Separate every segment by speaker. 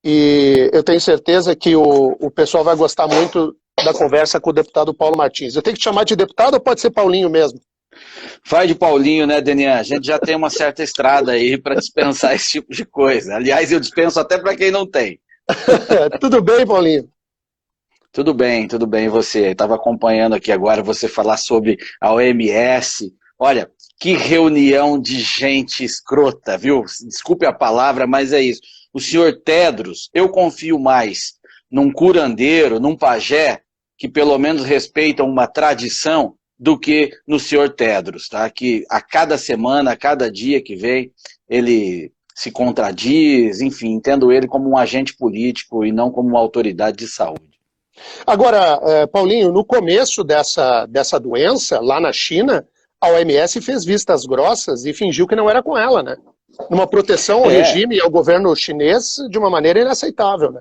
Speaker 1: e eu tenho certeza que o pessoal vai gostar muito da conversa com o deputado Paulo Martins. Eu tenho que te chamar de deputado ou pode ser Paulinho mesmo?
Speaker 2: Vai de Paulinho, né, Denian? A gente já tem uma certa estrada aí para dispensar esse tipo de coisa. Aliás, eu dispenso até para quem não tem.
Speaker 1: Tudo bem, Paulinho?
Speaker 2: Tudo bem, e você? Estava acompanhando aqui agora você falar sobre a OMS. Olha, que reunião de gente escrota, viu? Desculpe a palavra, mas é isso. O senhor Tedros, eu confio mais num curandeiro, num pajé, que pelo menos respeitam uma tradição, do que no senhor Tedros, tá? Que a cada semana, a cada dia que vem, ele se contradiz, enfim, entendo ele como um agente político e não como uma autoridade de saúde.
Speaker 1: Agora, Paulinho, no começo dessa doença, lá na China, a OMS fez vistas grossas e fingiu que não era com ela, né? Numa proteção ao
Speaker 2: É,
Speaker 1: regime e ao governo chinês de uma maneira inaceitável, né?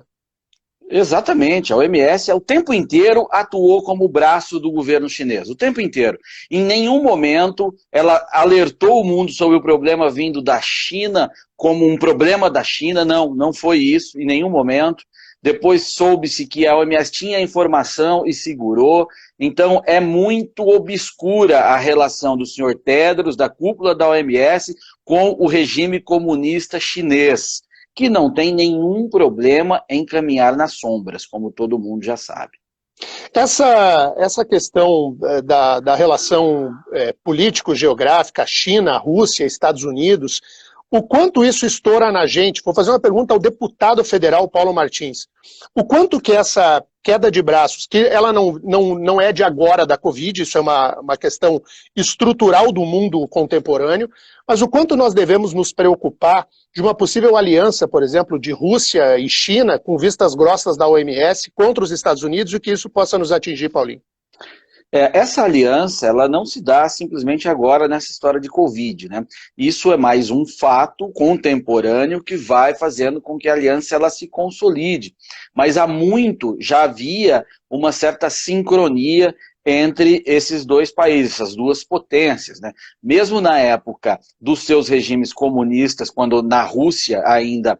Speaker 2: exatamente, a OMS o tempo inteiro atuou como o braço do governo chinês, o tempo inteiro. Em nenhum momento ela alertou o mundo sobre o problema vindo da China como um problema da China, não, não foi isso em nenhum momento. Depois soube-se que a OMS tinha informação e segurou, então é muito obscura a relação do senhor Tedros, da cúpula da OMS, com o regime comunista chinês, que não tem nenhum problema em caminhar nas sombras, como todo mundo já sabe.
Speaker 1: Essa questão da relação político-geográfica, China, Rússia, Estados Unidos, o quanto isso estoura na gente? Vou fazer uma pergunta ao deputado federal Paulo Martins. O quanto que essa queda de braços, que ela não é de agora da Covid, isso é uma questão estrutural do mundo contemporâneo, mas o quanto nós devemos nos preocupar de uma possível aliança, por exemplo, de Rússia e China, com vistas grossas da OMS, contra os Estados Unidos, e que isso possa nos atingir, Paulinho?
Speaker 2: Essa aliança, ela não se dá simplesmente agora nessa história de Covid, né? Isso é mais um fato contemporâneo que vai fazendo com que a aliança ela se consolide. Mas há muito já havia uma certa sincronia entre esses dois países, essas duas potências, né? Mesmo na época dos seus regimes comunistas, quando na Rússia ainda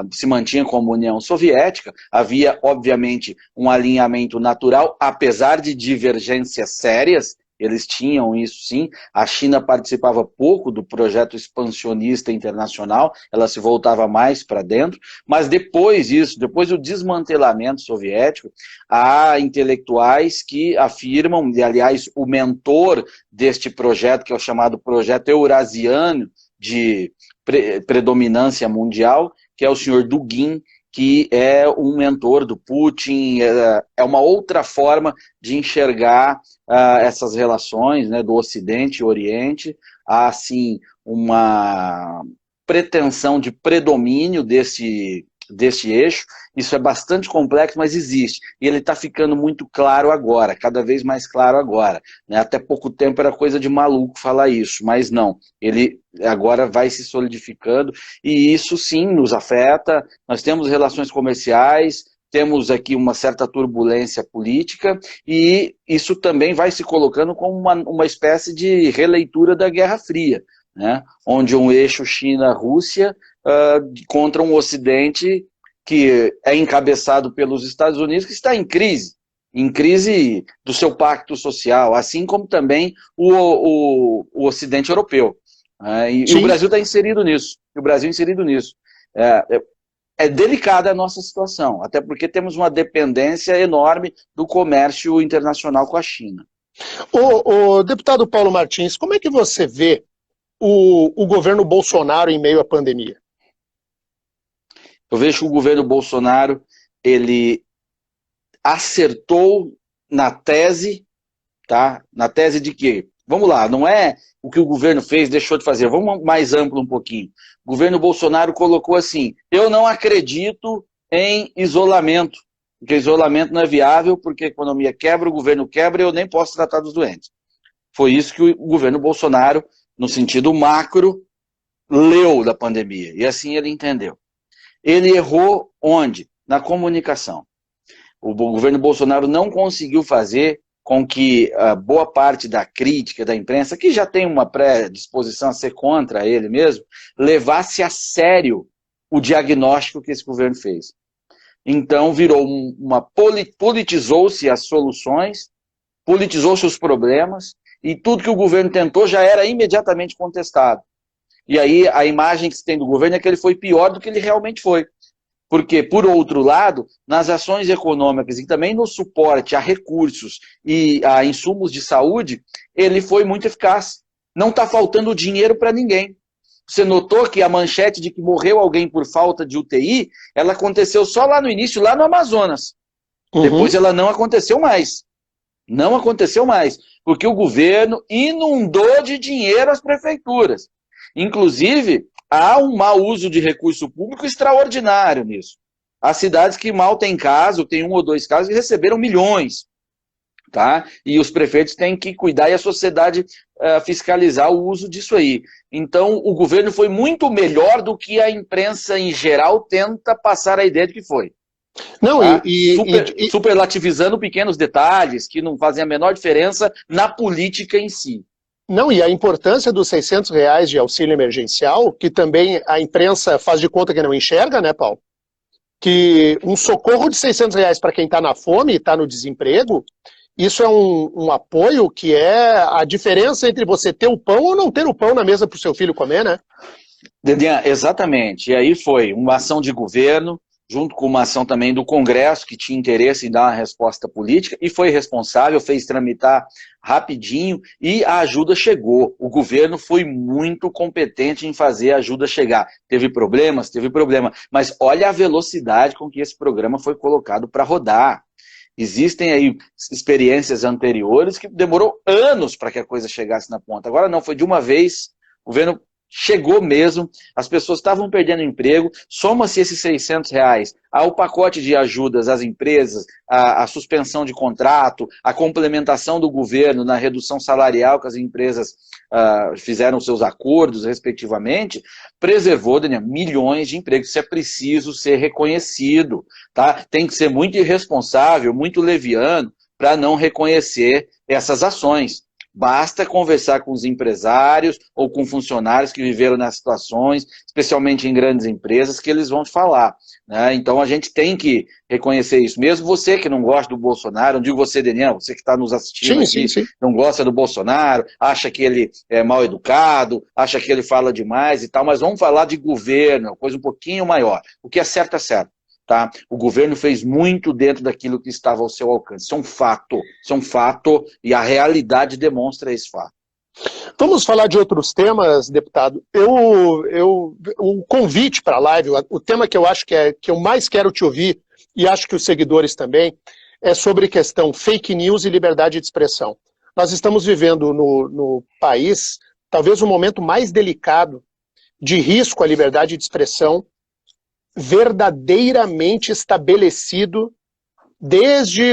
Speaker 2: se mantinha como União Soviética, havia, obviamente, um alinhamento natural, apesar de divergências sérias, eles tinham isso sim. A China participava pouco do projeto expansionista internacional, ela se voltava mais para dentro, mas depois disso, depois do desmantelamento soviético, há intelectuais que afirmam, e aliás o mentor deste projeto, que é o chamado projeto eurasiano de predominância mundial, que é o senhor Dugin, que é um mentor do Putin, é uma outra forma de enxergar essas relações, né, do Ocidente e Oriente, há assim uma pretensão de predomínio desse eixo. Isso é bastante complexo, mas existe. E ele está ficando muito claro agora, cada vez mais claro agora, né? Até pouco tempo era coisa de maluco falar isso, mas não. Ele agora vai se solidificando, e isso sim nos afeta. Nós temos relações comerciais, temos aqui uma certa turbulência política, e isso também vai se colocando como uma espécie de releitura da Guerra Fria, né? Onde um eixo China-Rússia contra um Ocidente que é encabeçado pelos Estados Unidos, que está em crise do seu pacto social, assim como também o Ocidente europeu. E o
Speaker 1: Sim.
Speaker 2: Brasil está inserido nisso. O Brasil inserido nisso. É delicada a nossa situação, até porque temos uma dependência enorme do comércio internacional com a China.
Speaker 1: O deputado Paulo Martins, como é que você vê o governo Bolsonaro em meio à pandemia?
Speaker 2: Eu vejo que o governo Bolsonaro, ele acertou na tese, tá? Na tese de que, vamos lá, não é o que o governo fez, deixou de fazer, vamos mais amplo um pouquinho. O governo Bolsonaro colocou assim: eu não acredito em isolamento, porque isolamento não é viável, porque a economia quebra, o governo quebra e eu nem posso tratar dos doentes. Foi isso que o governo Bolsonaro, no sentido macro, leu da pandemia, e assim ele entendeu. Ele errou onde? Na comunicação. O governo Bolsonaro não conseguiu fazer com que boa parte da crítica da imprensa, que já tem uma predisposição a ser contra ele mesmo, levasse a sério o diagnóstico que esse governo fez. Então politizou-se as soluções, politizou-se os problemas, e tudo que o governo tentou já era imediatamente contestado. E aí a imagem que se tem do governo é que ele foi pior do que ele realmente foi. Porque, por outro lado, nas ações econômicas e também no suporte a recursos e a insumos de saúde, ele foi muito eficaz. Não está faltando dinheiro para ninguém. Você notou que a manchete de que morreu alguém por falta de UTI, ela aconteceu só lá no início, lá no Amazonas. Depois ela não aconteceu mais. Não aconteceu mais. Porque o governo inundou de dinheiro as prefeituras. Inclusive, há um mau uso de recurso público extraordinário nisso. Há cidades que mal têm caso, tem 1 ou 2 casos, e receberam milhões. Tá? E os prefeitos têm que cuidar e a sociedade fiscalizar o uso disso aí. Então, o governo foi muito melhor do que a imprensa em geral tenta passar a ideia de que foi.
Speaker 1: Não,
Speaker 2: tá? Superlativizando pequenos detalhes que não fazem a menor diferença na política em si.
Speaker 1: Não, e a importância dos R$ 600 de auxílio emergencial, que também a imprensa faz de conta que não enxerga, né, Paulo? Que um socorro de R$ 600 para quem está na fome e está no desemprego, isso é um apoio que é a diferença entre você ter o pão ou não ter o pão na mesa para o seu filho comer, né?
Speaker 2: Dedian, exatamente. E aí foi uma ação de governo, junto com uma ação também do Congresso, que tinha interesse em dar uma resposta política, e foi responsável, fez tramitar rapidinho, e a ajuda chegou. O governo foi muito competente em fazer a ajuda chegar. Teve problemas? Teve problema. Mas olha a velocidade com que esse programa foi colocado para rodar. Existem aí experiências anteriores que demorou anos para que a coisa chegasse na ponta. Agora não, foi de uma vez, o governo chegou mesmo, as pessoas estavam perdendo emprego, soma-se esses R$ 600 ao pacote de ajudas às empresas, a suspensão de contrato, a complementação do governo na redução salarial que as empresas fizeram seus acordos, respectivamente, preservou, Daniel, milhões de empregos. Isso é preciso ser reconhecido, tá? Tem que ser muito irresponsável, muito leviano, para não reconhecer essas ações. Basta conversar com os empresários ou com funcionários que viveram nessas situações, especialmente em grandes empresas, que eles vão te falar. Né? Então a gente tem que reconhecer isso. Mesmo você que não gosta do Bolsonaro, não digo você, Daniel, você que está nos assistindo aqui, não gosta do Bolsonaro, acha que ele é mal educado, acha que ele fala demais e tal, mas vamos falar de governo, coisa um pouquinho maior. O que é certo é certo. Tá? O governo fez muito dentro daquilo que estava ao seu alcance. Isso é um fato e a realidade demonstra esse fato.
Speaker 1: Vamos falar de outros temas, deputado. O convite para a live, o tema que eu acho que eu mais quero te ouvir, e acho que os seguidores também, é sobre questão fake news e liberdade de expressão. Nós estamos vivendo no país, talvez o momento mais delicado de risco à liberdade de expressão verdadeiramente estabelecido desde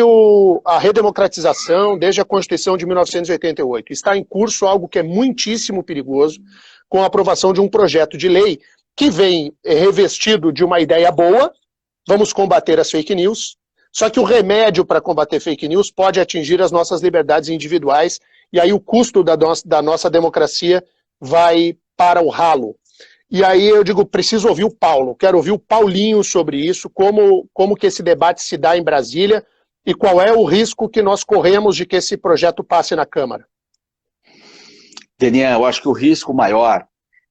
Speaker 1: a redemocratização, desde a Constituição de 1988. Está em curso algo que é muitíssimo perigoso, com a aprovação de um projeto de lei que vem revestido de uma ideia boa, vamos combater as fake news, só que o remédio para combater fake news pode atingir as nossas liberdades individuais, e aí o custo da nossa democracia vai para o ralo. E aí eu digo, preciso ouvir o Paulo, quero ouvir o Paulinho sobre isso, como que esse debate se dá em Brasília e qual é o risco que nós corremos de que esse projeto passe na Câmara.
Speaker 2: Daniel, eu acho que o risco maior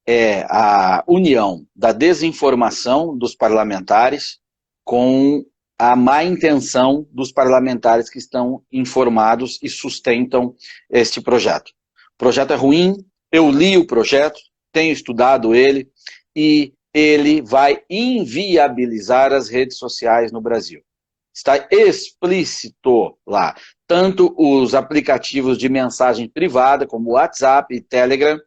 Speaker 2: é a união da desinformação dos parlamentares com a má intenção dos parlamentares que estão informados e sustentam este projeto. O projeto é ruim, eu li o projeto, tenho estudado ele, e ele vai inviabilizar as redes sociais no Brasil. Está explícito lá. Tanto os aplicativos de mensagem privada, como o WhatsApp e Telegram,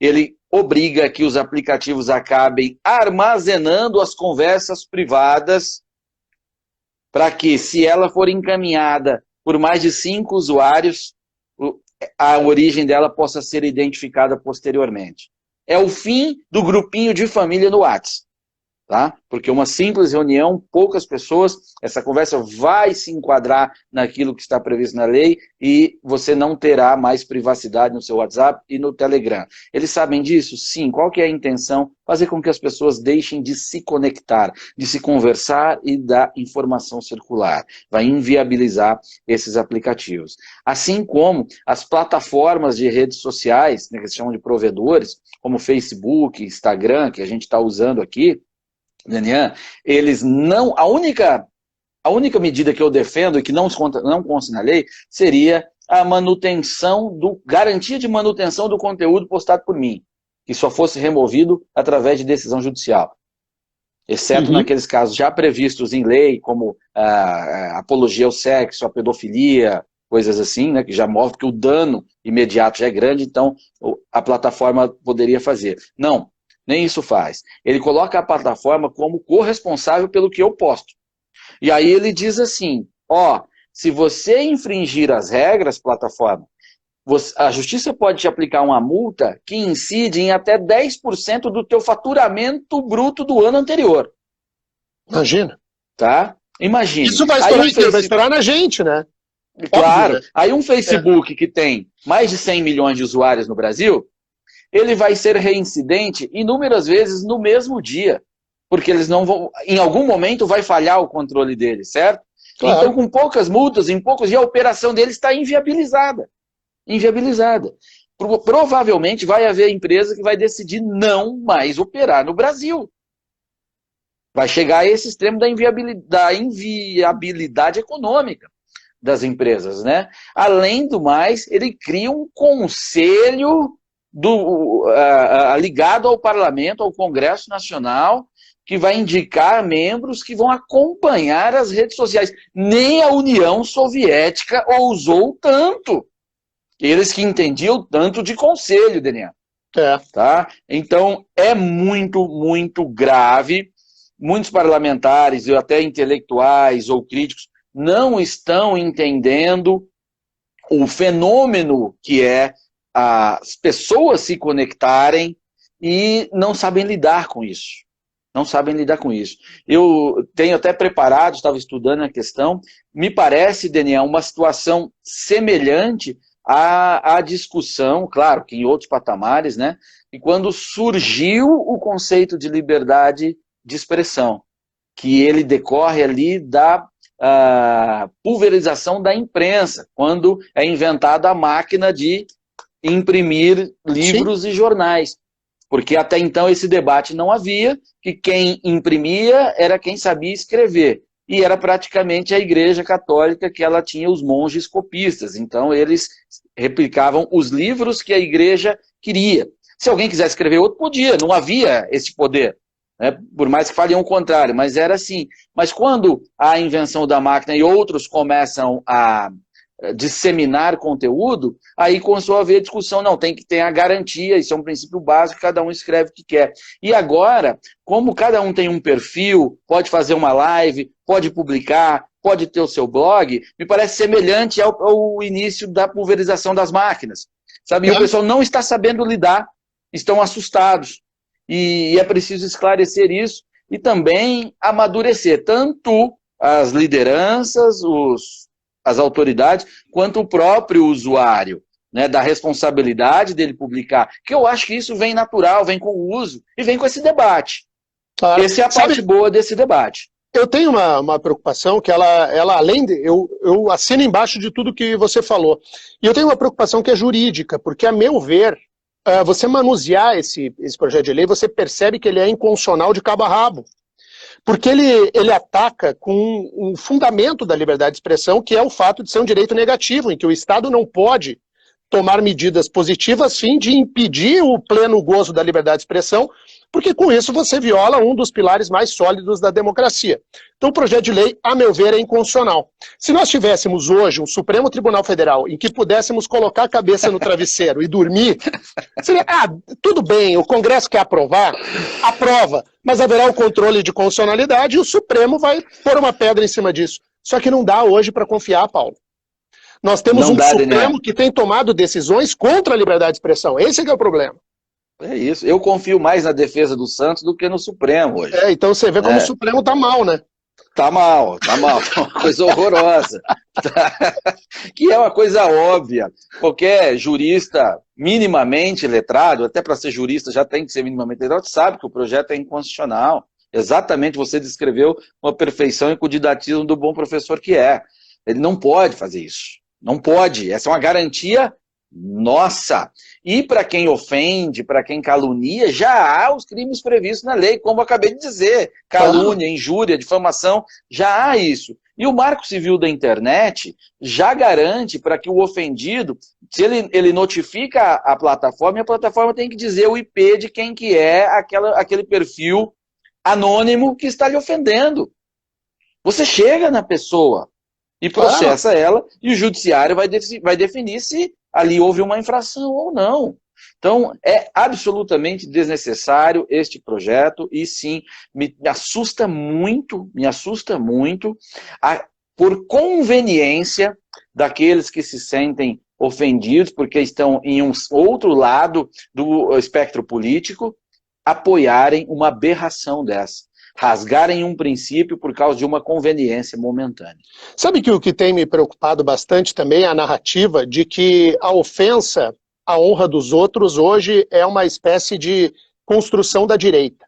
Speaker 2: ele obriga que os aplicativos acabem armazenando as conversas privadas para que, se ela for encaminhada por mais de 5 usuários, a origem dela possa ser identificada posteriormente. É o fim do grupinho de família no WhatsApp. tá? Porque uma simples reunião, poucas pessoas, essa conversa vai se enquadrar naquilo que está previsto na lei e você não terá mais privacidade no seu WhatsApp e no Telegram. Eles sabem disso? Sim. Qual que é a intenção? Fazer com que as pessoas deixem de se conectar, de se conversar e da informação circular. Vai inviabilizar esses aplicativos. Assim como as plataformas de redes sociais, né, que se chamam de provedores, como Facebook, Instagram, que a gente está usando aqui, Daniel, eles não... A única medida que eu defendo e que não consta na lei seria a manutenção garantia de manutenção do conteúdo postado por mim, que só fosse removido através de decisão judicial. Exceto naqueles casos já previstos em lei, como a apologia ao sexo, a pedofilia, coisas assim, né, que já mostram que o dano imediato já é grande, então a plataforma poderia fazer. Não. Nem isso faz. Ele coloca a plataforma como corresponsável pelo que eu posto. E aí ele diz assim, ó, se você infringir as regras, plataforma, a justiça pode te aplicar uma multa que incide em até 10% do teu faturamento bruto do ano anterior.
Speaker 1: Imagina.
Speaker 2: Tá? Imagine.
Speaker 1: Isso vai estourar na gente, né?
Speaker 2: Claro.
Speaker 1: Óbvio, né?
Speaker 2: Aí um Facebook que tem mais de 100 milhões de usuários no Brasil, ele vai ser reincidente inúmeras vezes no mesmo dia. Porque eles não vão... Em algum momento vai falhar o controle deles, certo? Claro. Então, com poucas multas, em poucos dias, a operação deles está inviabilizada. Inviabilizada. Provavelmente vai haver empresa que vai decidir não mais operar no Brasil. Vai chegar a esse extremo da inviabilidade econômica das empresas, né? Além do mais, ele cria um conselho ligado ao Parlamento, ao Congresso Nacional, que vai indicar membros que vão acompanhar as redes sociais. Nem a União Soviética ousou tanto. Eles que entendiam tanto de conselho, Daniel. Tá? Então, é muito, muito grave. Muitos parlamentares, e até intelectuais ou críticos, não estão entendendo o fenômeno que é as pessoas se conectarem e não sabem lidar com isso. Não sabem lidar com isso. Eu tenho até preparado, estava estudando a questão, me parece, Daniel, uma situação semelhante à discussão, claro, que em outros patamares, né? E quando surgiu o conceito de liberdade de expressão, que ele decorre ali da pulverização da imprensa, quando é inventada a máquina de imprimir livros Sim. e jornais. Porque até então esse debate não havia, que quem imprimia era quem sabia escrever. E era praticamente a Igreja Católica que ela tinha os monges copistas. Então eles replicavam os livros que a Igreja queria. Se alguém quisesse escrever outro, podia, não havia esse poder. Né? Por mais que falem o contrário, mas era assim. Mas quando a invenção da máquina e outros começam a disseminar conteúdo, aí começou a haver discussão, não, tem que ter a garantia, isso é um princípio básico, cada um escreve o que quer. E agora, como cada um tem um perfil, pode fazer uma live, pode publicar, pode ter o seu blog, me parece semelhante ao início da pulverização das máquinas. Sabe? E o pessoal não está sabendo lidar, estão assustados. E é preciso esclarecer isso e também amadurecer tanto as lideranças, as autoridades, quanto o próprio usuário, né, da responsabilidade dele publicar, que eu acho que isso vem natural, vem com o uso, e vem com esse debate. Claro. Essa é a parte boa desse debate.
Speaker 1: Eu tenho uma preocupação que ela além de... Eu assino embaixo de tudo que você falou. E eu tenho uma preocupação que é jurídica, porque, a meu ver, você manusear esse projeto de lei, você percebe que ele é inconstitucional de cabo a rabo. Porque ele ataca com um fundamento da liberdade de expressão, que é o fato de ser um direito negativo, em que o Estado não pode tomar medidas positivas a fim de impedir o pleno gozo da liberdade de expressão, porque com isso você viola um dos pilares mais sólidos da democracia. Então o projeto de lei, a meu ver, é inconstitucional. Se nós tivéssemos hoje um Supremo Tribunal Federal em que pudéssemos colocar a cabeça no travesseiro e dormir, seria, tudo bem, o Congresso quer aprovar, aprova, mas haverá o controle de constitucionalidade e o Supremo vai pôr uma pedra em cima disso. Só que não dá hoje para confiar, Paulo. Nós temos um Supremo que tem tomado decisões contra a liberdade de expressão. Esse é que é o problema.
Speaker 2: É isso. Eu confio mais na defesa do Santos do que no Supremo hoje.
Speaker 1: Então você vê como o Supremo tá mal, né?
Speaker 2: Tá mal, tá uma coisa horrorosa. Que é uma coisa óbvia. Qualquer jurista minimamente letrado, até para ser jurista já tem que ser minimamente letrado, sabe que o projeto é inconstitucional. Exatamente, você descreveu uma perfeição e com o didatismo do bom professor que é. Ele não pode fazer isso. Não pode. Essa é uma garantia nossa. E para quem ofende, para quem calunia, já há os crimes previstos na lei, como eu acabei de dizer. Calúnia, injúria, difamação, já há isso. E o Marco Civil da Internet já garante para que o ofendido, se ele notifica a plataforma tem que dizer o IP de quem que é aquele perfil anônimo que está lhe ofendendo. Você chega na pessoa e processa ela, e o judiciário vai definir se ali houve uma infração ou não. Então, é absolutamente desnecessário este projeto, e sim, me assusta muito, por conveniência daqueles que se sentem ofendidos, porque estão em um outro lado do espectro político, apoiarem uma aberração dessa. Rasgarem um princípio por causa de uma conveniência momentânea.
Speaker 1: Sabe que o que tem me preocupado bastante também é a narrativa de que a ofensa à honra dos outros hoje é uma espécie de construção da direita.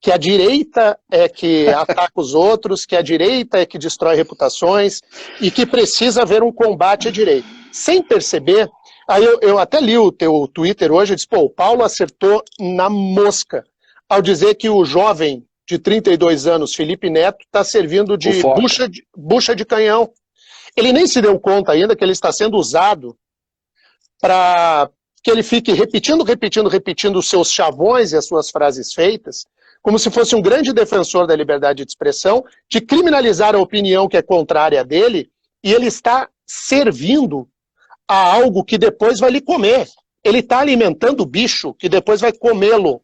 Speaker 1: Que a direita é que ataca os outros, que a direita é que destrói reputações e que precisa haver um combate à direita. Sem perceber, aí eu até li o teu Twitter hoje e disse, pô, o Paulo acertou na mosca ao dizer que o jovem de 32 anos, Felipe Neto, está servindo de bucha de canhão. Ele nem se deu conta ainda que ele está sendo usado para que ele fique repetindo os seus chavões e as suas frases feitas, como se fosse um grande defensor da liberdade de expressão, de criminalizar a opinião que é contrária dele, e ele está servindo a algo que depois vai lhe comer. Ele está alimentando o bicho que depois vai comê-lo.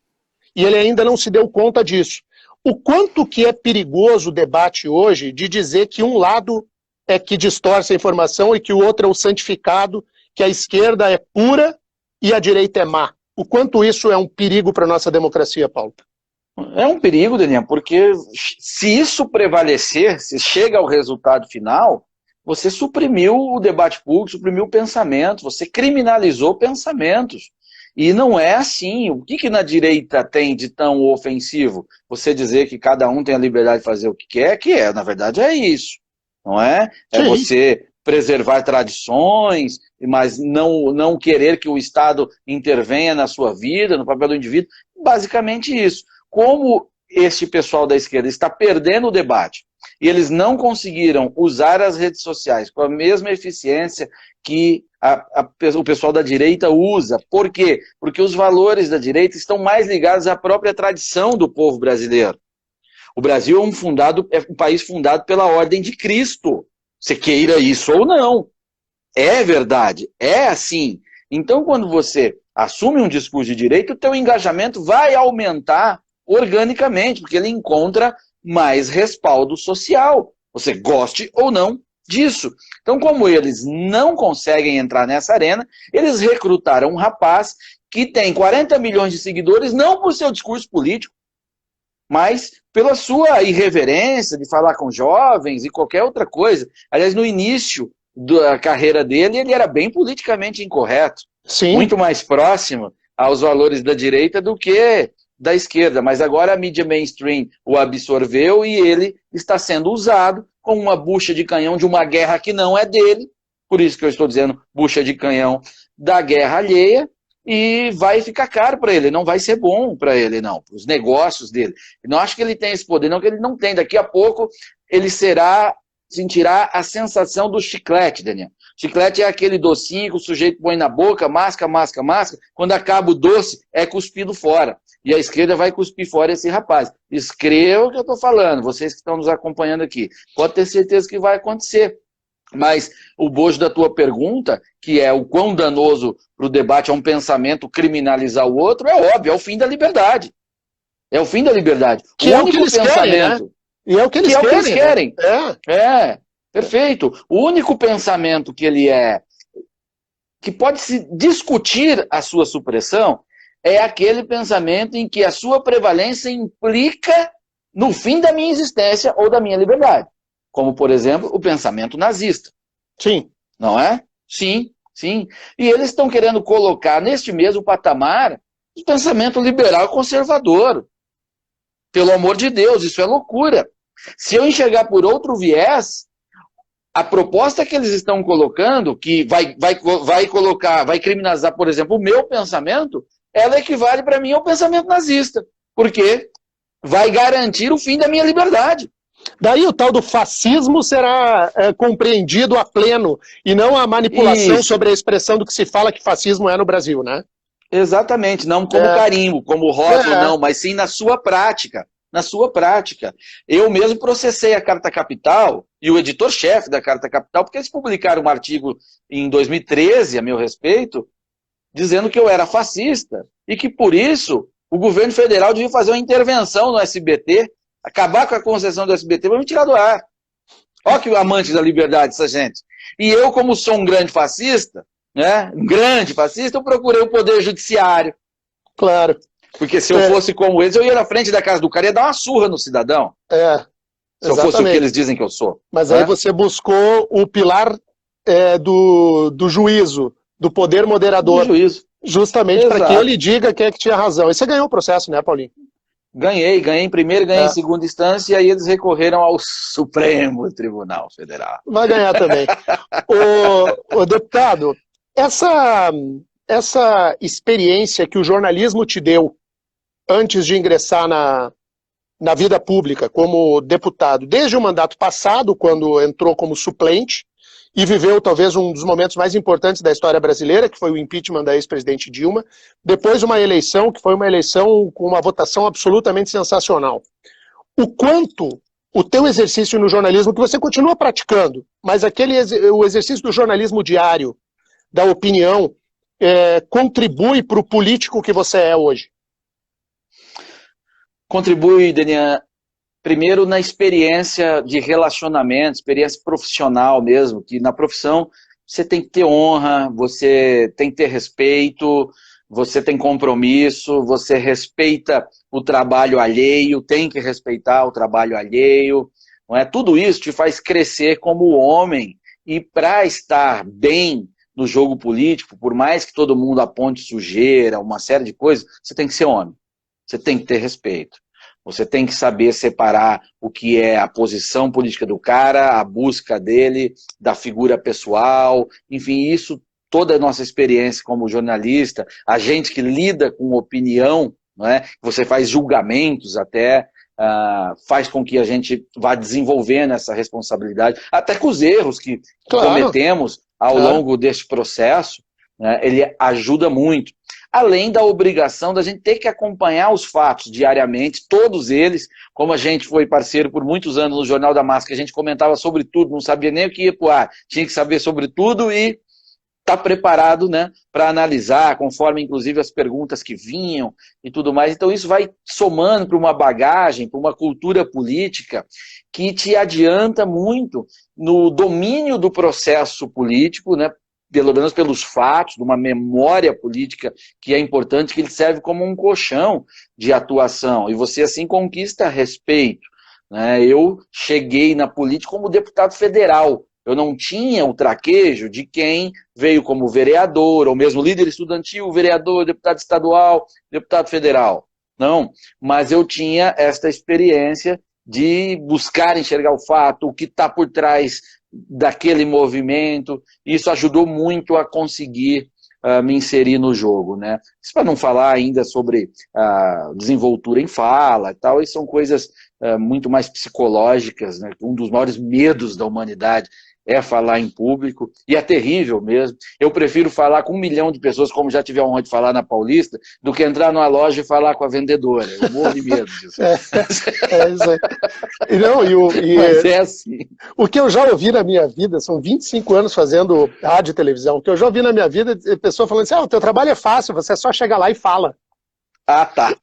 Speaker 1: E ele ainda não se deu conta disso. O quanto que é perigoso o debate hoje de dizer que um lado é que distorce a informação e que o outro é o santificado, que a esquerda é pura e a direita é má. O quanto isso é um perigo para a nossa democracia, Paulo?
Speaker 2: É um perigo, Daniel, porque se isso prevalecer, se chega ao resultado final, você suprimiu o debate público, suprimiu o pensamento, você criminalizou pensamentos. E não é assim. O que na direita tem de tão ofensivo? Você dizer que cada um tem a liberdade de fazer o que quer, na verdade é isso, não é? É você preservar tradições, mas não querer que o Estado intervenha na sua vida, no papel do indivíduo. Basicamente isso. Como este pessoal da esquerda está perdendo o debate, e eles não conseguiram usar as redes sociais com a mesma eficiência que o pessoal da direita usa. Por quê? Porque os valores da direita estão mais ligados à própria tradição do povo brasileiro. O Brasil é um país fundado pela ordem de Cristo. Você queira isso ou não. É verdade, é assim. Então, quando você assume um discurso de direita, o teu engajamento vai aumentar organicamente, porque ele encontra mais respaldo social. Você goste ou não disso. Então, como eles não conseguem entrar nessa arena, eles recrutaram um rapaz que tem 40 milhões de seguidores, não por seu discurso político, mas pela sua irreverência de falar com jovens e qualquer outra coisa. Aliás, no início da carreira dele, ele era bem politicamente incorreto.
Speaker 1: Sim.
Speaker 2: Muito mais próximo aos valores da direita do que da esquerda. Mas agora a mídia mainstream o absorveu e ele está sendo usado como uma bucha de canhão de uma guerra que não é dele. Por isso que eu estou dizendo bucha de canhão da guerra alheia. E vai ficar caro para ele, não vai ser bom para ele, não, para os negócios dele. Eu não acho que ele tem esse poder, não, que ele não tem. Daqui a pouco ele sentirá a sensação do chiclete, Daniel. Chiclete é aquele docinho que o sujeito põe na boca, masca. Quando acaba o doce, é cuspido fora. E a esquerda vai cuspir fora esse rapaz. Escreva o que eu estou falando, vocês que estão nos acompanhando aqui. Pode ter certeza que vai acontecer. Mas o bojo da tua pergunta, que é o quão danoso para o debate é um pensamento criminalizar o outro, é óbvio, é o fim da liberdade. É o fim da liberdade.
Speaker 1: Que é o que eles querem, né? E é o que eles querem.
Speaker 2: Perfeito. O único pensamento que pode se discutir a sua supressão é aquele pensamento em que a sua prevalência implica no fim da minha existência ou da minha liberdade. Como, por exemplo, o pensamento nazista.
Speaker 1: Sim.
Speaker 2: Não é? Sim, sim. E eles estão querendo colocar neste mesmo patamar o pensamento liberal conservador. Pelo amor de Deus, isso é loucura. Se eu enxergar por outro viés, a proposta que eles estão colocando, que vai criminalizar, por exemplo, o meu pensamento, ela equivale para mim ao pensamento nazista. Porque vai garantir o fim da minha liberdade.
Speaker 1: Daí o tal do fascismo será compreendido a pleno, e não a manipulação sobre a expressão do que se fala que fascismo é no Brasil, né?
Speaker 2: Exatamente, não como carimbo, como rótulo, não, mas sim na sua prática. Na sua prática. Eu mesmo processei a Carta Capital e o editor-chefe da Carta Capital, porque eles publicaram um artigo em 2013, a meu respeito, dizendo que eu era fascista e que, por isso, o governo federal devia fazer uma intervenção no SBT, acabar com a concessão do SBT para me tirar do ar. Olha que amante da liberdade essa gente. E eu, como sou um grande fascista, né, eu procurei o Poder Judiciário.
Speaker 1: Claro.
Speaker 2: Porque se eu fosse como eles, eu ia na frente da casa do cara e ia dar uma surra no cidadão. Se eu fosse o que eles dizem que eu sou.
Speaker 1: Mas aí você buscou o pilar do juízo, do poder moderador. Do juízo. Justamente para que ele diga quem é que tinha razão. E você ganhou o processo, né, Paulinho?
Speaker 2: Ganhei em primeira, ganhei em segunda instância, e aí eles recorreram ao Supremo Tribunal Federal.
Speaker 1: Vai ganhar também. o deputado, essa experiência que o jornalismo te deu antes de ingressar na vida pública como deputado, desde o mandato passado, quando entrou como suplente, e viveu talvez um dos momentos mais importantes da história brasileira, que foi o impeachment da ex-presidente Dilma, depois uma eleição que foi uma eleição com uma votação absolutamente sensacional. O quanto o teu exercício no jornalismo, que você continua praticando, mas o exercício do jornalismo diário, da opinião, contribui para o político que você é hoje?
Speaker 2: Contribui, Daniel, primeiro na experiência de relacionamento, experiência profissional mesmo, que na profissão você tem que ter honra, você tem que ter respeito, você tem compromisso, você respeita o trabalho alheio, tem que respeitar o trabalho alheio, não é? Tudo isso te faz crescer como homem, e para estar bem no jogo político, por mais que todo mundo aponte sujeira, uma série de coisas, você tem que ser homem, você tem que ter respeito. Você tem que saber separar o que é a posição política do cara, a busca dele, da figura pessoal, enfim, isso, toda a nossa experiência como jornalista, a gente que lida com opinião, não é? Você faz julgamentos até, faz com que a gente vá desenvolvendo essa responsabilidade, até com os erros que cometemos ao longo deste processo, né? Ele ajuda muito. Além da obrigação da gente ter que acompanhar os fatos diariamente, todos eles, como a gente foi parceiro por muitos anos no Jornal da Massa, que a gente comentava sobre tudo, não sabia nem o que ia pro ar, tinha que saber sobre tudo e estar preparado, né, para analisar, conforme inclusive as perguntas que vinham e tudo mais. Então isso vai somando para uma bagagem, para uma cultura política que te adianta muito no domínio do processo político, né, pelo menos pelos fatos, de uma memória política que é importante, que ele serve como um colchão de atuação, e você assim conquista respeito, né? Eu cheguei na política como deputado federal, eu não tinha o traquejo de quem veio como vereador, ou mesmo líder estudantil, vereador, deputado estadual, deputado federal, não, mas eu tinha esta experiência de buscar enxergar o fato, o que está por trás daquele movimento. Isso ajudou muito a conseguir me inserir no jogo, né? Isso para não falar ainda sobre desenvoltura em fala e tal, e são coisas muito mais psicológicas, né? Um dos maiores medos da humanidade é falar em público, e é terrível mesmo. Eu prefiro falar com 1 milhão de pessoas, como já tive a honra de falar na Paulista, do que entrar numa loja e falar com a vendedora. Eu morro de medo disso.
Speaker 1: Isso aí. Não,
Speaker 2: mas é assim.
Speaker 1: O que eu já ouvi na minha vida, são 25 anos fazendo rádio e televisão, o que eu já ouvi na minha vida, é pessoa falando assim, o teu trabalho é fácil, você só chega lá e fala.
Speaker 2: Ah, tá.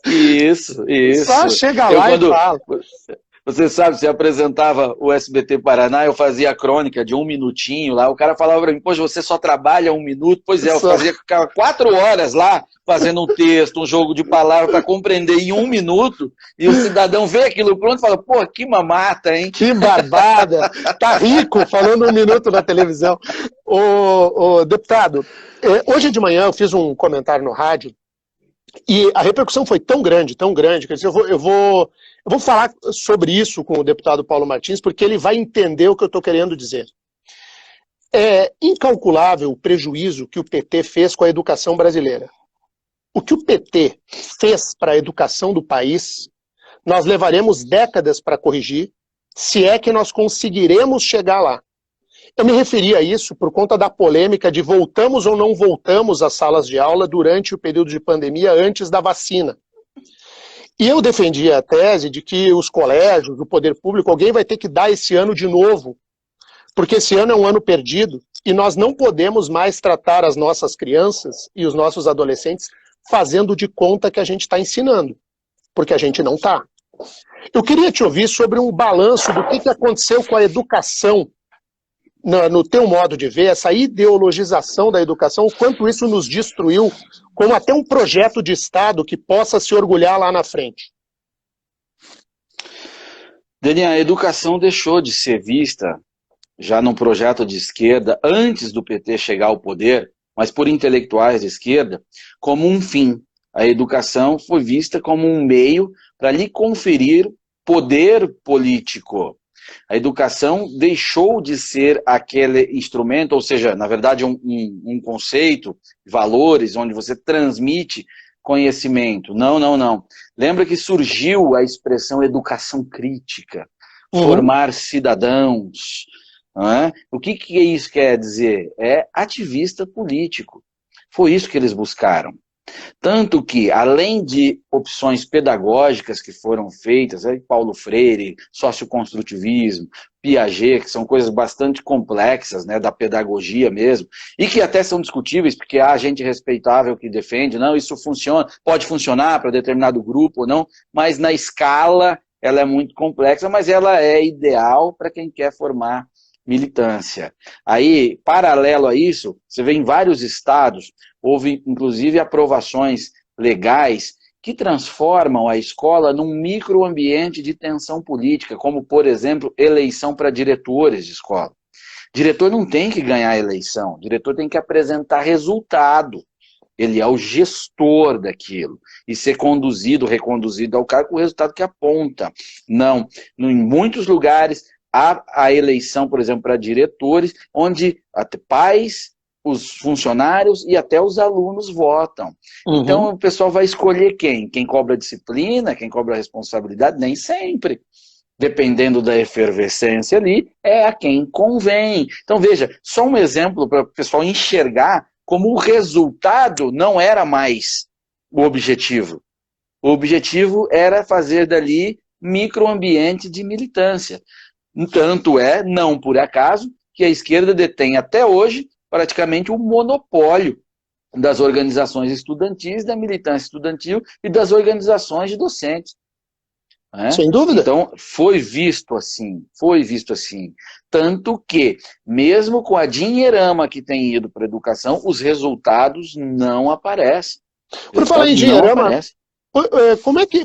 Speaker 2: Isso.
Speaker 1: Só chega lá e fala.
Speaker 2: Você sabe, você apresentava o SBT Paraná, eu fazia a crônica de 1 minutinho lá, o cara falava para mim, poxa, você só trabalha 1 minuto? Pois é, eu fazia 4 horas lá, fazendo um texto, um jogo de palavras para compreender em 1 minuto, e o cidadão vê aquilo pronto e fala, pô, que mamata, hein?
Speaker 1: Que barbada! Tá rico falando 1 minuto na televisão. Deputado, hoje de manhã eu fiz um comentário no rádio e a repercussão foi tão grande, quer dizer, eu vou falar sobre isso com o deputado Paulo Martins, porque ele vai entender o que eu estou querendo dizer. É incalculável o prejuízo que o PT fez com a educação brasileira. O que o PT fez para a educação do país, nós levaremos décadas para corrigir, se é que nós conseguiremos chegar lá. Eu me referi a isso por conta da polêmica de voltamos ou não voltamos às salas de aula durante o período de pandemia antes da vacina. E eu defendi a tese de que os colégios, o poder público, alguém vai ter que dar esse ano de novo, porque esse ano é um ano perdido e nós não podemos mais tratar as nossas crianças e os nossos adolescentes fazendo de conta que a gente está ensinando, porque a gente não está. Eu queria te ouvir sobre um balanço do que aconteceu com a educação, no teu modo de ver, essa ideologização da educação, o quanto isso nos destruiu, como até um projeto de Estado que possa se orgulhar lá na frente.
Speaker 2: Daniel, a educação deixou de ser vista, já num projeto de esquerda, antes do PT chegar ao poder, mas por intelectuais de esquerda, como um fim. A educação foi vista como um meio para lhe conferir poder político. A educação deixou de ser aquele instrumento, ou seja, na verdade um conceito, valores, onde você transmite conhecimento. Não. Lembra que surgiu a expressão educação crítica, formar cidadãos. Não é? O que isso quer dizer? É ativista político. Foi isso que eles buscaram. Tanto que, além de opções pedagógicas que foram feitas, Paulo Freire, socioconstrutivismo, Piaget, que são coisas bastante complexas, né, da pedagogia mesmo, e que até são discutíveis, porque há gente respeitável que defende, não, isso funciona, pode funcionar para determinado grupo ou não, mas na escala ela é muito complexa, mas ela é ideal para quem quer formar militância. Aí, paralelo a isso, você vê em vários estados, houve inclusive aprovações legais que transformam a escola num microambiente de tensão política, como, por exemplo, eleição para diretores de escola. Diretor não tem que ganhar a eleição, diretor tem que apresentar resultado. Ele é o gestor daquilo e ser conduzido, reconduzido ao cargo com o resultado que aponta. Não, em muitos lugares há a eleição, por exemplo, para diretores, onde até pais, os funcionários e até os alunos votam. Então o pessoal vai escolher quem? Quem cobra disciplina, quem cobra responsabilidade? Nem sempre. Dependendo da efervescência ali, é a quem convém. Então veja, só um exemplo para o pessoal enxergar como o resultado não era mais o objetivo. O objetivo era fazer dali microambiente de militância. Tanto é, não por acaso, que a esquerda detém até hoje praticamente o monopólio das organizações estudantis, da militância estudantil e das organizações de docentes. Né?
Speaker 1: Sem dúvida.
Speaker 2: Então, foi visto assim. Tanto que, mesmo com a dinheirama que tem ido para a educação, os resultados não aparecem.
Speaker 1: Por falar em dinheirama,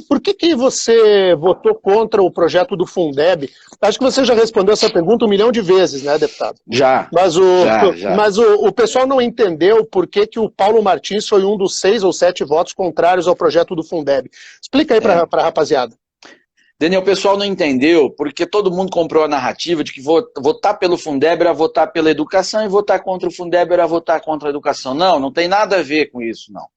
Speaker 1: por que você votou contra o projeto do Fundeb? Acho que você já respondeu essa pergunta 1 milhão de vezes, né, deputado?
Speaker 2: Já.
Speaker 1: Mas o pessoal não entendeu por que o Paulo Martins foi um dos 6 ou 7 votos contrários ao projeto do Fundeb. Explica aí para a rapaziada.
Speaker 2: Daniel, o pessoal não entendeu, porque todo mundo comprou a narrativa de que votar pelo Fundeb era votar pela educação e votar contra o Fundeb era votar contra a educação. Não tem nada a ver com isso, não.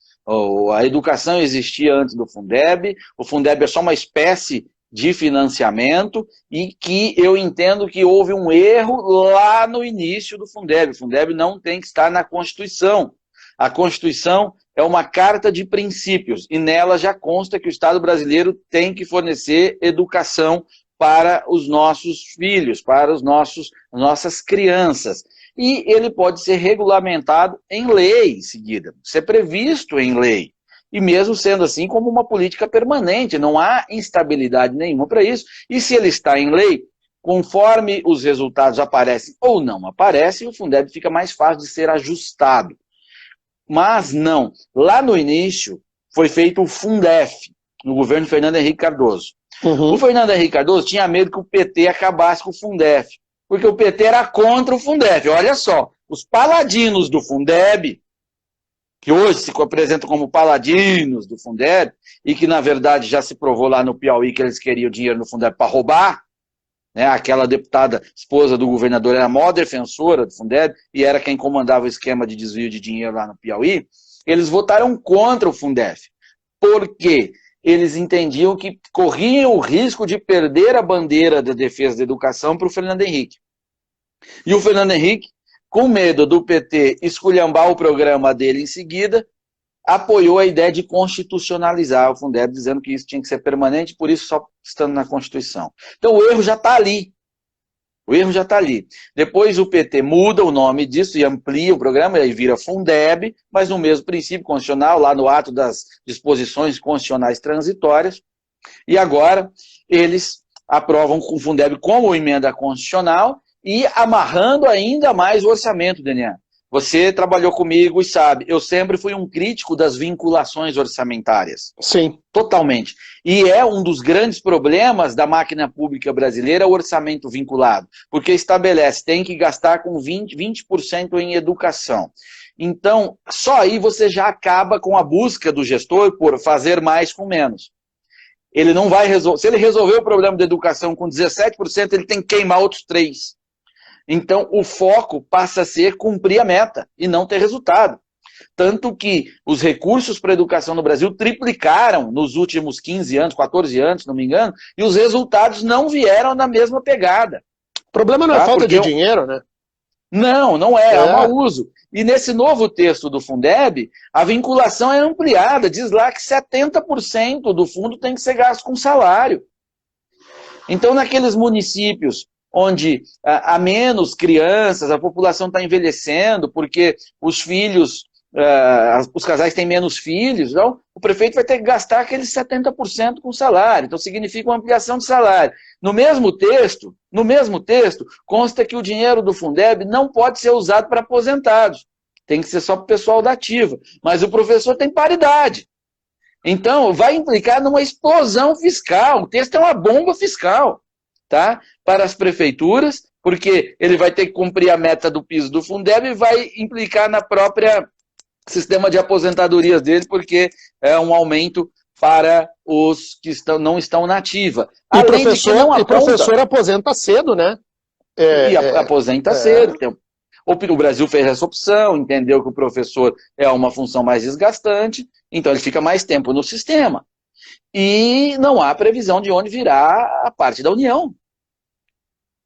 Speaker 2: A educação existia antes do Fundeb, o Fundeb é só uma espécie de financiamento e que eu entendo que houve um erro lá no início do Fundeb. O Fundeb não tem que estar na Constituição. A Constituição é uma carta de princípios e nela já consta que o Estado brasileiro tem que fornecer educação para os nossos filhos, para nossas crianças. E ele pode ser regulamentado em lei em seguida, ser previsto em lei. e mesmo sendo assim como uma política permanente, não há instabilidade nenhuma para isso, e se ele está em lei, conforme os resultados aparecem ou não aparecem, o Fundeb fica mais fácil de ser ajustado. Mas não, lá no início foi feito o Fundef, no governo Fernando Henrique Cardoso. O Fernando Henrique Cardoso tinha medo que o PT acabasse com o Fundef, porque o PT era contra o Fundeb. Olha só, os paladinos do Fundeb, que hoje se apresentam como paladinos do Fundeb, e que na verdade já se provou lá no Piauí que eles queriam dinheiro no Fundeb para roubar, né? Aquela deputada, esposa do governador, era a maior defensora do Fundeb, e era quem comandava o esquema de desvio de dinheiro lá no Piauí. Eles votaram contra o Fundef. Por quê? Eles entendiam que corriam o risco de perder a bandeira da defesa da educação para o Fernando Henrique. E o Fernando Henrique, com medo do PT esculhambar o programa dele em seguida, apoiou a ideia de constitucionalizar o Fundeb, dizendo que isso tinha que ser permanente, por isso só estando na Constituição. Então o erro já está ali. O erro já está ali. Depois o PT muda o nome disso e amplia o programa, e aí vira Fundeb, mas no mesmo princípio constitucional, lá no ato das disposições constitucionais transitórias, e agora eles aprovam o Fundeb como emenda constitucional e amarrando ainda mais o orçamento, Daniel. Você trabalhou comigo e sabe, eu sempre fui um crítico das vinculações orçamentárias.
Speaker 1: Sim.
Speaker 2: Totalmente. E é um dos grandes problemas da máquina pública brasileira o orçamento vinculado, porque estabelece, tem que gastar com 20% em educação. Então, só aí você já acaba com a busca do gestor por fazer mais com menos. Ele não vai resolver, se ele resolver o problema da educação com 17%, ele tem que queimar outros 3%. Então, o foco passa a ser cumprir a meta e não ter resultado. Tanto que os recursos para a educação no Brasil triplicaram nos últimos 15 anos, 14 anos, se não me engano, e os resultados não vieram na mesma pegada.
Speaker 1: O problema não é falta de dinheiro, né?
Speaker 2: Não, não é mau uso. E nesse novo texto do Fundeb, a vinculação é ampliada, diz lá que 70% do fundo tem que ser gasto com salário. Então, naqueles municípios onde há menos crianças, a população está envelhecendo, porque os filhos, os casais têm menos filhos, então o prefeito vai ter que gastar aqueles 70% com salário, então significa uma ampliação de salário. No mesmo texto, consta que o dinheiro do Fundeb não pode ser usado para aposentados, tem que ser só para o pessoal da ativa, mas o professor tem paridade. Então, vai implicar numa explosão fiscal, o texto é uma bomba fiscal. Tá? Para as prefeituras, porque ele vai ter que cumprir a meta do piso do Fundeb e vai implicar na própria sistema de aposentadorias dele, porque é um aumento para os que não estão na ativa.
Speaker 1: E professor aposenta cedo, né?
Speaker 2: Aposenta cedo. O Brasil fez essa opção, entendeu que o professor é uma função mais desgastante, então ele fica mais tempo no sistema. E não há previsão de onde virá a parte da União.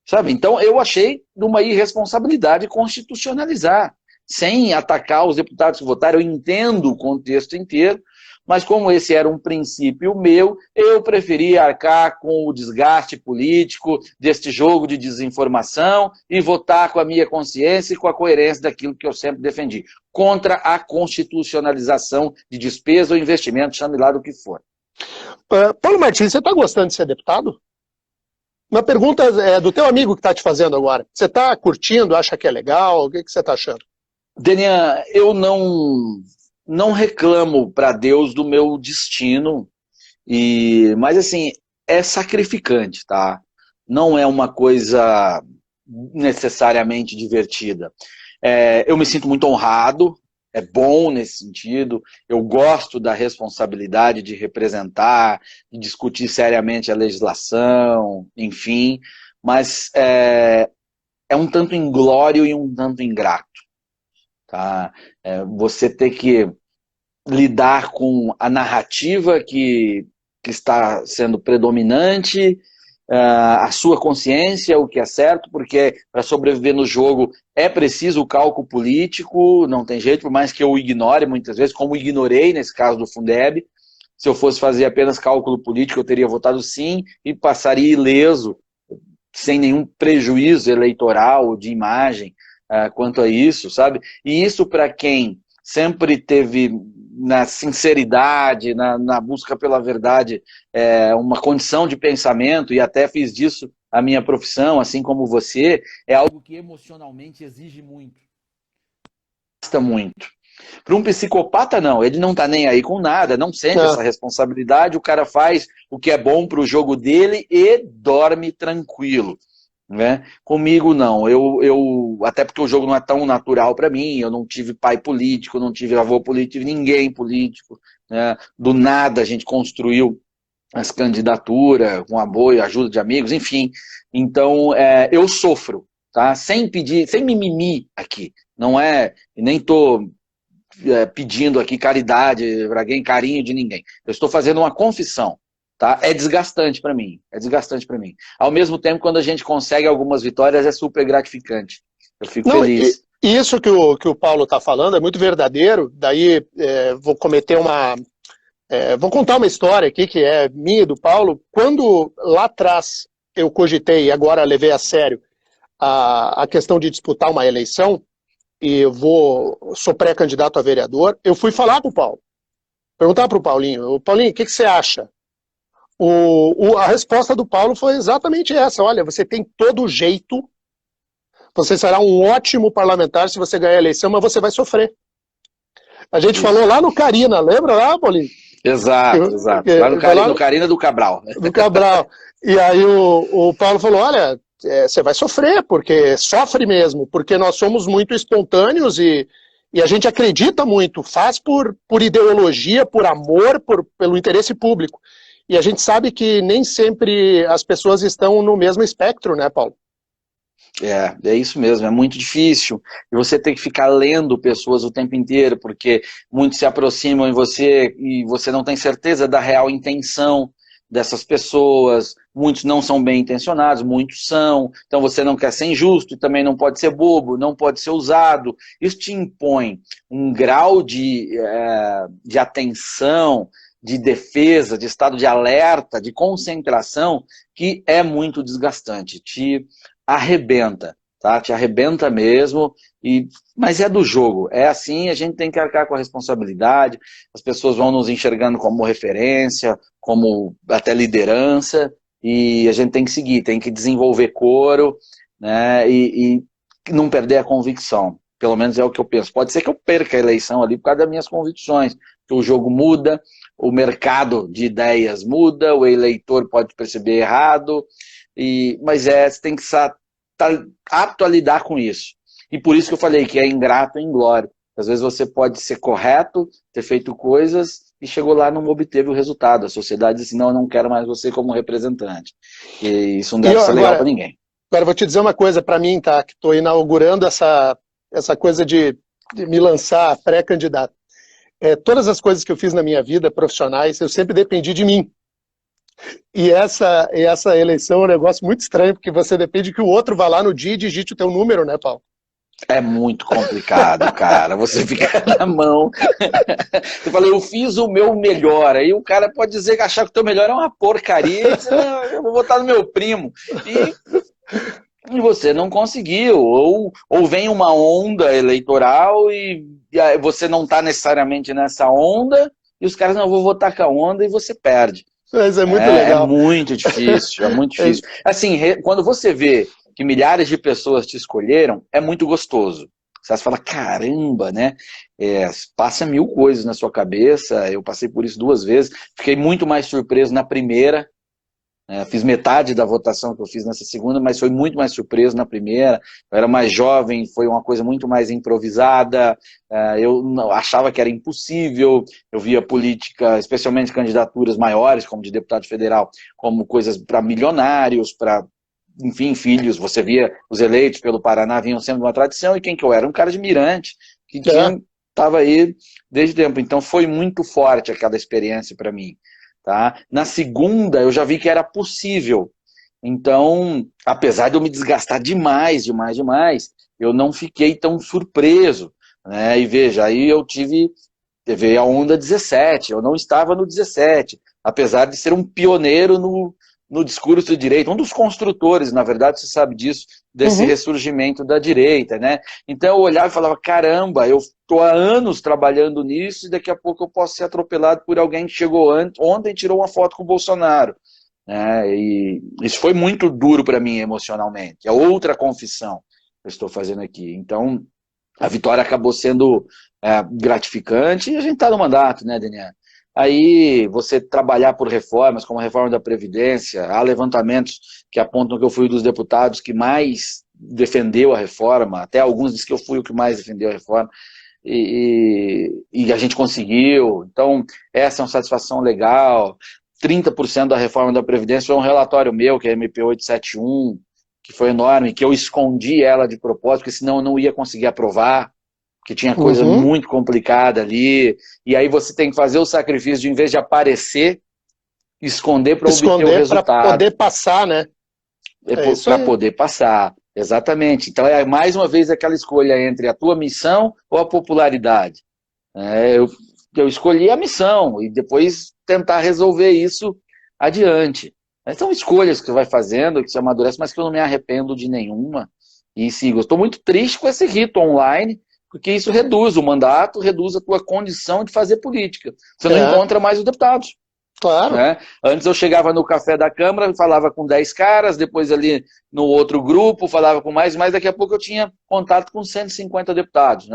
Speaker 2: Sabe? Então eu achei de uma irresponsabilidade constitucionalizar, sem atacar os deputados que votaram. Eu entendo o contexto inteiro, mas como esse era um princípio meu, eu preferi arcar com o desgaste político deste jogo de desinformação e votar com a minha consciência e com a coerência daquilo que eu sempre defendi, contra a constitucionalização de despesa ou investimento, chame lá do que for.
Speaker 1: Paulo Martins, você está gostando de ser deputado? Uma pergunta do teu amigo que está te fazendo agora. Você está curtindo, acha que é legal? O que você está achando?
Speaker 2: Denian, eu não reclamo para Deus do meu destino, mas assim, é sacrificante, tá? Não é uma coisa necessariamente divertida. Eu me sinto muito honrado, é bom nesse sentido, eu gosto da responsabilidade de representar, de discutir seriamente a legislação, enfim, mas é um tanto inglório e um tanto ingrato. Tá? Você ter que lidar com a narrativa que está sendo predominante, a sua consciência, o que é certo, porque para sobreviver no jogo é preciso o cálculo político, não tem jeito, por mais que eu ignore muitas vezes, como ignorei nesse caso do Fundeb. Se eu fosse fazer apenas cálculo político, eu teria votado sim e passaria ileso, sem nenhum prejuízo eleitoral de imagem quanto a isso, sabe? E isso para quem sempre teve na sinceridade, na busca pela verdade, uma condição de pensamento, e até fiz disso a minha profissão, assim como você, é algo que emocionalmente exige muito. Gasta muito. Para um psicopata, não, ele não está nem aí com nada, não sente essa responsabilidade, o cara faz o que é bom para o jogo dele e dorme tranquilo. Né? Comigo não, até porque o jogo não é tão natural para mim, eu não tive pai político, não tive avô político, ninguém político, né? Do nada a gente construiu as candidaturas com apoio, ajuda de amigos, enfim, então eu sofro, tá? Sem pedir, sem mimimi aqui, não nem estou pedindo aqui caridade para alguém, carinho de ninguém, eu estou fazendo uma confissão. Tá? É desgastante para mim, é desgastante para mim. Ao mesmo tempo, quando a gente consegue algumas vitórias, é super gratificante. Eu fico feliz.
Speaker 1: E isso que o Paulo está falando é muito verdadeiro. Daí vou cometer vou contar uma história aqui que é minha e do Paulo. Quando lá atrás eu cogitei, e agora levei a sério, a questão de disputar uma eleição, e sou pré-candidato a vereador, eu fui falar para o Paulo. Perguntar para o Paulinho, Paulinho, o que você acha? A resposta do Paulo foi exatamente essa: olha, você tem todo o jeito, você será um ótimo parlamentar se você ganhar a eleição, mas você vai sofrer. A gente falou lá no Carina, lembra lá, Paulinho?
Speaker 2: Exato. Lá no Carina do Cabral.
Speaker 1: Do Cabral. E aí o Paulo falou, olha, você vai sofrer, porque sofre mesmo, porque nós somos muito espontâneos e a gente acredita muito, faz por ideologia, por amor, pelo interesse público. E a gente sabe que nem sempre as pessoas estão no mesmo espectro, né, Paulo?
Speaker 2: É isso mesmo, é muito difícil. E você tem que ficar lendo pessoas o tempo inteiro, porque muitos se aproximam e você não tem certeza da real intenção dessas pessoas. Muitos não são bem intencionados, muitos são. Então você não quer ser injusto e também não pode ser bobo, não pode ser usado. Isso te impõe um grau de atenção, de defesa, de estado de alerta, de concentração, que é muito desgastante, te arrebenta, tá? Te arrebenta mesmo, mas é do jogo, é assim, a gente tem que arcar com a responsabilidade, as pessoas vão nos enxergando como referência, como até liderança, e a gente tem que seguir, tem que desenvolver coro, né, e não perder a convicção, pelo menos é o que eu penso. Pode ser que eu perca a eleição ali por causa das minhas convicções, que o jogo muda, o mercado de ideias muda, o eleitor pode perceber errado, mas você tem que estar apto a lidar com isso. E por isso que eu falei que é ingrato em glória. Às vezes você pode ser correto, ter feito coisas e chegou lá e não obteve o resultado. A sociedade diz assim, não, eu não quero mais você como representante. E isso não deve ser legal para ninguém.
Speaker 1: Agora, eu vou te dizer uma coisa para mim, tá? Que estou inaugurando essa coisa de me lançar pré-candidato. Todas as coisas que eu fiz na minha vida, profissionais, eu sempre dependi de mim. E essa eleição é um negócio muito estranho, porque você depende que o outro vá lá no dia e digite o teu número, né, Paulo?
Speaker 2: É muito complicado, cara. Você fica na mão. Você fala, eu fiz o meu melhor. Aí o cara pode dizer que achar que o teu melhor é uma porcaria. E dizer, não, eu vou votar no meu primo. E você não conseguiu. Ou vem uma onda eleitoral e você não está necessariamente nessa onda. E os caras, não, eu vou votar com a onda e você perde.
Speaker 1: Mas é muito legal.
Speaker 2: É muito difícil, é muito difícil. Assim, quando você vê que milhares de pessoas te escolheram, é muito gostoso. Você fala, caramba, né? Passa 1000 coisas na sua cabeça, eu passei por isso 2 vezes, fiquei muito mais surpreso na primeira, fiz metade da votação que eu fiz nessa segunda, mas foi muito mais surpreso na primeira, eu era mais jovem, foi uma coisa muito mais improvisada, eu achava que era impossível, eu via política, especialmente candidaturas maiores, como de deputado federal, como coisas para milionários, para, enfim, filhos. Você via os eleitos pelo Paraná vinham sendo uma tradição, e quem que eu era? Um cara de Mirante, que estava aí desde tempo, então foi muito forte aquela experiência para mim. Tá? Na segunda, eu já vi que era possível. Então, apesar de eu me desgastar demais, eu não fiquei tão surpreso. Né? E veja, aí veio a onda 17, eu não estava no 17, apesar de ser um pioneiro no discurso de direita, um dos construtores, na verdade, você sabe disso, desse ressurgimento da direita, né? Então eu olhava e falava, caramba, eu estou há anos trabalhando nisso e daqui a pouco eu posso ser atropelado por alguém que chegou ontem e tirou uma foto com o Bolsonaro. E isso foi muito duro para mim emocionalmente. É outra confissão que eu estou fazendo aqui. Então, a vitória acabou sendo gratificante e a gente está no mandato, né, Daniel? Aí você trabalhar por reformas, como a reforma da Previdência, há levantamentos que apontam que eu fui um dos deputados que mais defendeu a reforma, até alguns dizem que eu fui o que mais defendeu a reforma, e a gente conseguiu. Então, essa é uma satisfação legal. 30% da reforma da Previdência foi um relatório meu, que é a MP 871, que foi enorme, que eu escondi ela de propósito, porque senão eu não ia conseguir aprovar, porque tinha coisa muito complicada ali, e aí você tem que fazer o sacrifício de, em vez de aparecer, esconder para obter o resultado.
Speaker 1: Para poder passar, né?
Speaker 2: Para poder passar, exatamente. Então é mais uma vez aquela escolha entre a tua missão ou a popularidade. Eu escolhi a missão e depois tentar resolver isso adiante. São escolhas que você vai fazendo, que você amadurece, mas que eu não me arrependo de nenhuma. E sim, eu estou muito triste com esse rito online, porque isso reduz o mandato, reduz a tua condição de fazer política. Você não encontra mais os deputados.
Speaker 1: Claro.
Speaker 2: Antes eu chegava no café da Câmara, falava com 10 caras, depois ali no outro grupo, falava com mais, daqui a pouco eu tinha contato com 150 deputados.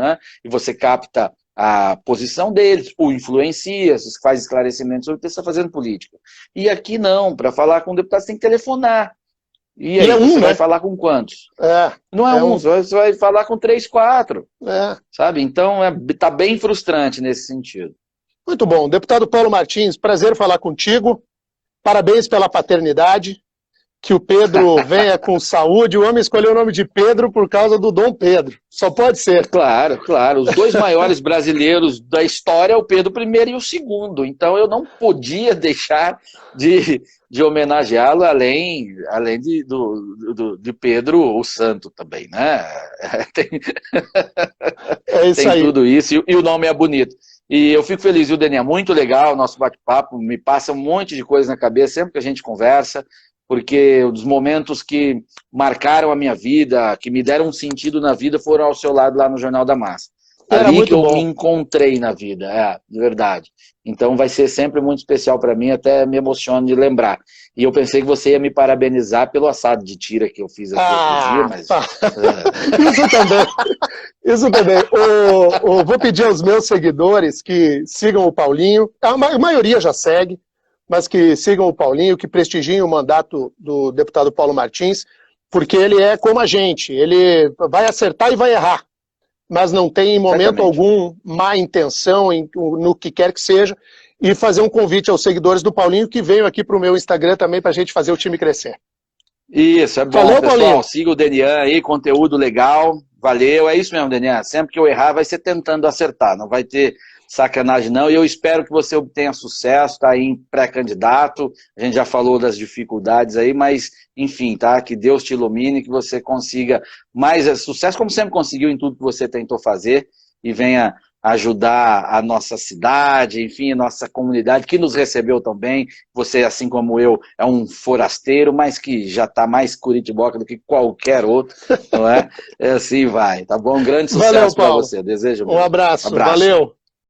Speaker 2: E você capta a posição deles, o influencia, faz esclarecimentos sobre o que você está fazendo política. E aqui não, para falar com o deputado você tem que telefonar. E aí você vai falar com quantos? Não é um, você vai falar com 3, 4. Sabe? Então está bem frustrante nesse sentido.
Speaker 1: Muito bom. Deputado Paulo Martins, prazer falar contigo. Parabéns pela paternidade. Que o Pedro venha com saúde. O homem escolheu o nome de Pedro por causa do Dom Pedro. Só pode ser.
Speaker 2: Claro, claro. Os 2 maiores brasileiros da história é o Pedro I e o segundo. Então eu não podia deixar de homenageá-lo além de Pedro o Santo também, né?
Speaker 1: Isso
Speaker 2: tem
Speaker 1: aí.
Speaker 2: Tudo isso e o nome é bonito. E eu fico feliz, viu, Daniel? Muito legal o nosso bate-papo. Me passa um monte de coisa na cabeça sempre que a gente conversa. Porque os momentos que marcaram a minha vida, que me deram um sentido na vida, foram ao seu lado lá no Jornal da Massa. Ali que eu me encontrei na vida, de verdade. Então vai ser sempre muito especial para mim, até me emociono de lembrar. E eu pensei que você ia me parabenizar pelo assado de tira que eu fiz aqui outro dia, mas...
Speaker 1: Isso também. Vou pedir aos meus seguidores que sigam o Paulinho, a maioria já segue, mas que sigam o Paulinho, que prestigiem o mandato do deputado Paulo Martins, porque ele é como a gente, ele vai acertar e vai errar, mas não tem em momento algum má intenção no que quer que seja, e fazer um convite aos seguidores do Paulinho que venham aqui para o meu Instagram também para a gente fazer o time crescer.
Speaker 2: Isso, é bom. Valeu, pessoal. Paulinho. Siga o Denian aí, conteúdo legal. Valeu, é isso mesmo, Denian. Sempre que eu errar, vai ser tentando acertar, não vai ter sacanagem não, e eu espero que você obtenha sucesso, tá aí em pré-candidato, a gente já falou das dificuldades aí, mas enfim, tá, que Deus te ilumine, que você consiga mais sucesso, como sempre conseguiu em tudo que você tentou fazer, e venha ajudar a nossa cidade, enfim, a nossa comunidade, que nos recebeu tão bem. Você, assim como eu, é um forasteiro, mas que já está mais curitiboca do que qualquer outro, não é? Assim vai, tá bom? Um grande sucesso para você. Desejo.
Speaker 1: Um abraço. Valeu.